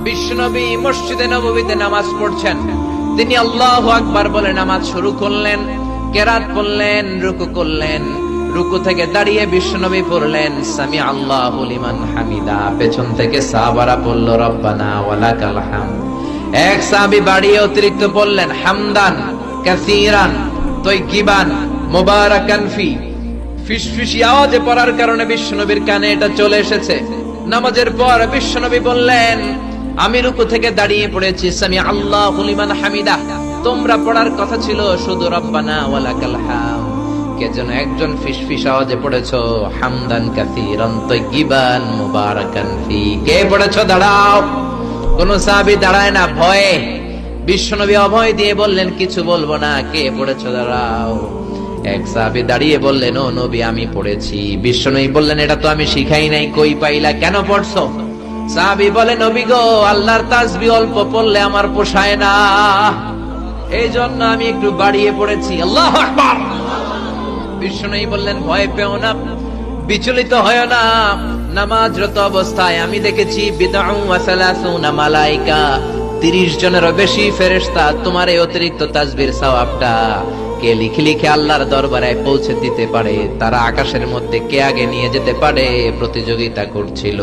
বিশ্বনবী মসজিদে নববীতে নামাজ পড়ছেন। তিনি আল্লাহু আকবার বলে নামাজ শুরু করলেন, কেরাত পড়লেন, রুকু করলেন। রুকু থেকে দাঁড়িয়ে বিশ্বনবী পড়লেন সামি আল্লাহু লিমান হামিদা। পেছন থেকে সাহাবারা পড়ল রব্বানা ওয়ালাকাল হামদ। এক সাহাবী বাড়িয়ে অতিরিক্ত পড়লেন হামদান কাসীরান তাইয়িবান মুবারাকান ফি। ফিসফিসি আওয়াজে পড়ার কারণে বিশ্বনবীর কানে এটা চলে এসেছে। নামাজের পর বিশ্বনবী বললেন, আমি রুকু থেকে দাঁড়িয়ে পড়েছি সামি আল্লাহু লিমান হামিদা। তোমরা পড়ার কথা ছিল শুধু রব্বানা ওয়ালাকাল হামদ। কে যেন একজন ফিসফিস আওয়াজে পড়েছো হামদান কাসীরান তাইয়িবান মুবারাকান ফি। কে পড়েছো? দাঁড়াও। কোন সাহাবী দাঁড়ায় না ভয়ে। বিশ্বনবী অভয় দিয়ে বললেন, কিছু বলবো না। কে পড়েছো? দাঁড়াও। এক সাহাবী দাঁড়িয়ে বললেন, ও নবী আমি পড়েছি। বিশ্বনবী বললেন, এটা তো আমি শিখাই নাই, কই পাইলা, কেন পড়ছো? সাহাবী বলে, নবী গো, আল্লাহর তাসবিহ অল্প পড়লে আমার পোষায় না, এই জন্য আমি একটু বাড়িয়ে পড়েছি। আল্লাহু আকবার। বিশ্বনবী বললেন, ভয় পেও না, বিচলিত হয় না। নামাজরত অবস্থায় আমি দেখেছি বিদআউ ওয়া সালাসুনা মালায়েকা, 30 জনেরও বেশি ফেরেশতা তোমার এই অতিরিক্ত তাসবিহর সওয়াবটা কে লিখে লিখে আল্লাহর দরবারে পৌঁছে দিতে পারে, তারা আকাশের মধ্যে কে আগে নিয়ে যেতে পারে প্রতিযোগিতা করছিল।